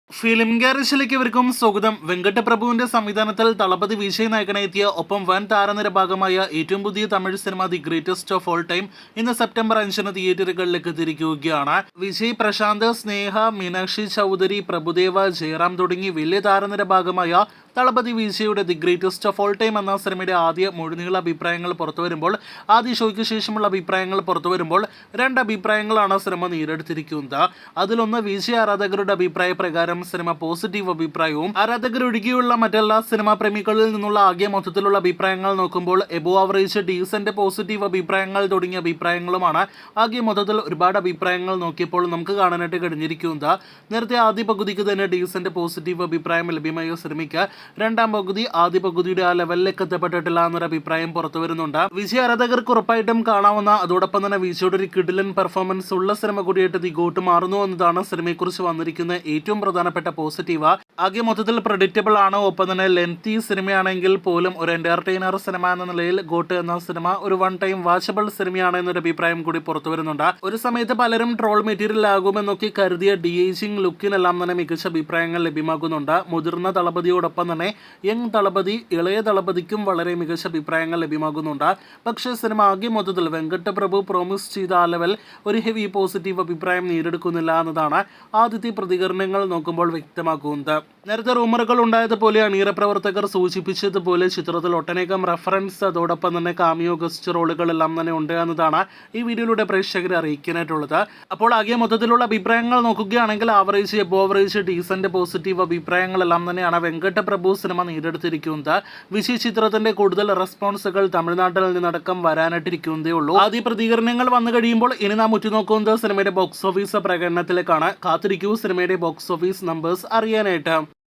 Film ഗാരേജിലേക്ക് ഇവർക്കും സ്വാഗതം. വെങ്കട്ടപ്രഭുവിന്റെ സംവിധാനത്തിൽ തളപതി വിജയ് നായകനെത്തിയ ഒപ്പം വൻ താരനിര ഭാഗമായ ഏറ്റവും പുതിയ Tamil cinema the greatest of all time ഇന്ന് സെപ്റ്റംബർ 5 തിയേറ്ററുകളിലേക്ക് തിരിക്കുകയാണ്. വിജയ്, പ്രശാന്ത്, സ്നേഹ, മീനാക്ഷി ചൗധരി, പ്രഭുദേവ, ജയറാം തുടങ്ങി വലിയ താരനിര ഭാഗമായ തളപതി വിജയുടെ the greatest of all time എന്ന സിനിമയുടെ ആദ്യ മുഴുനീള അഭിപ്രായങ്ങൾ പുറത്തുവരുമ്പോൾ ആദ്യ ഷോയ്ക്ക് ശേഷമുള്ള അഭിപ്രായങ്ങൾ പുറത്തുവരുമ്പോൾ രണ്ട് അഭിപ്രായങ്ങളാണ് സിനിമ നേരിടുത്തിരിക്കുന്നത്. അതിലൊന്ന് വിജയ് ആരാധകരുടെ അഭിപ്രായ പ്രകാരം സിനിമ പോസിറ്റീവ് അഭിപ്രായവും ആരാധകരൊഴികെയുള്ള മറ്റെല്ലാ സിനിമാ പ്രേമികളിൽ നിന്നുള്ള ആകെ മൊത്തത്തിലുള്ള അഭിപ്രായങ്ങൾ നോക്കുമ്പോൾ എബോ ആവറേജ്, ഡീസന്റ്, പോസിറ്റീവ് അഭിപ്രായങ്ങൾ തുടങ്ങിയ അഭിപ്രായങ്ങളുമാണ്. ആകെ മൊത്തത്തിൽ ഒരുപാട് അഭിപ്രായങ്ങൾ നോക്കിയപ്പോൾ നമുക്ക് കാണാനായിട്ട് കഴിഞ്ഞിരിക്കുന്നത്. നേരത്തെ ആദ്യ പകുതിക്ക് തന്നെ ഡീസന്റ്, പോസിറ്റീവ് അഭിപ്രായം ലഭ്യമായ സിനിമയ്ക്ക് രണ്ടാം പകുതി ആദ്യ പകുതിയുടെ ആ ലെവലിലേക്ക് എത്തപ്പെട്ടിട്ടില്ല എന്നൊരു അഭിപ്രായം പുറത്തു വരുന്നുണ്ട്. വിജയ് ആരാധകർക്ക് ഉറപ്പായിട്ടും കാണാവുന്ന, അതോടൊപ്പം തന്നെ വിജയുടെ ഒരു കിടിലൻ പെർഫോമൻസ് ഉള്ള സിനിമ കൂടിയായിട്ട് ദി ഗോട്ട് മാറുന്നു എന്നതാണ് സിനിമയെക്കുറിച്ച് വന്നിരിക്കുന്ന ഏറ്റവും പ്രധാനപ്പെട്ട പോസിറ്റീവ്. ആകെ മൊത്തത്തിൽ പ്രെഡിക്റ്റബിൾ ആണ്. ഒപ്പം തന്നെ ലെങ്തി സിനിമയാണെങ്കിൽ പോലും ഒരു എന്റർടൈനർ സിനിമ എന്ന നിലയിൽ ഗോട്ട് എന്ന സിനിമ ഒരു വൺ ടൈം വാച്ചബിൾ സിനിമയാണ് എന്നൊരു അഭിപ്രായം കൂടി പുറത്തു വരുന്നുണ്ട്. ഒരു സമയത്ത് പലരും ട്രോൾ മെറ്റീരിയൽ ആകുമെന്നൊക്കെ കരുതിയ ഡി-ഏജിംഗ് ലുക്കിനെല്ലാം തന്നെ മികച്ച അഭിപ്രായങ്ങൾ ലഭ്യമാകുന്നുണ്ട്. മുതിർന്ന തളപതിയോടൊപ്പം തന്നെ യങ് തളപതി, ഇളയ തളപതിക്കും വളരെ മികച്ച അഭിപ്രായങ്ങൾ ലഭ്യമാകുന്നുണ്ട്. പക്ഷേ സിനിമ ആകെ മൊത്തത്തിൽ വെങ്കട്ടപ്രഭു പ്രോമിസ് ചെയ്ത ആ ലെവൽ ഒരു ഹെവി പോസിറ്റീവ് അഭിപ്രായം നേടിയെടുക്കുന്നില്ല എന്നതാണ് ആദ്യത്തെ പ്രതികരണങ്ങൾ നോക്കുമ്പോൾ വ്യക്തമാക്കുന്നത്. നേരത്തെ റൂമറുകൾ ഉണ്ടായതുപോലെ അണിയറ പ്രവർത്തകർ സൂചിപ്പിച്ചതുപോലെ ചിത്രത്തിൽ ഒട്ടനേകം റെഫറൻസ്, അതോടൊപ്പം തന്നെ കാമിയോ ഗസ്റ്റ് റോളുകളെല്ലാം തന്നെ ഉണ്ട് എന്നതാണ് ഈ വീഡിയോയിലൂടെ പ്രേക്ഷകരെ അറിയിക്കാനായിട്ടുള്ളത്. അപ്പോൾ ആകെ മൊത്തത്തിലുള്ള അഭിപ്രായങ്ങൾ നോക്കുകയാണെങ്കിൽ average, above average, decent, positive അഭിപ്രായങ്ങളെല്ലാം തന്നെയാണ് വെങ്കട്ടപ്രഭു സിനിമ നേടിയെടുത്തിരിക്കുന്നത്. വിജയ് ചിത്രത്തിന്റെ കൂടുതൽ റെസ്പോൺസുകൾ തമിഴ്നാട്ടിൽ നിന്നടക്കം വരാനായിട്ടിരിക്കുന്നതേ ഉള്ളൂ. ആദ്യ പ്രതികരണങ്ങൾ വന്നു കഴിയുമ്പോൾ ഇനി നാം ഉറ്റുനോക്കുന്നത് സിനിമയുടെ ബോക്സ് ഓഫീസ് പ്രകടനത്തിലേക്കാണ്. കാത്തിരിക്കൂ സിനിമയുടെ ബോക്സ് ഓഫീസ് നമ്പേഴ്സ് അറിയാനായിട്ട്.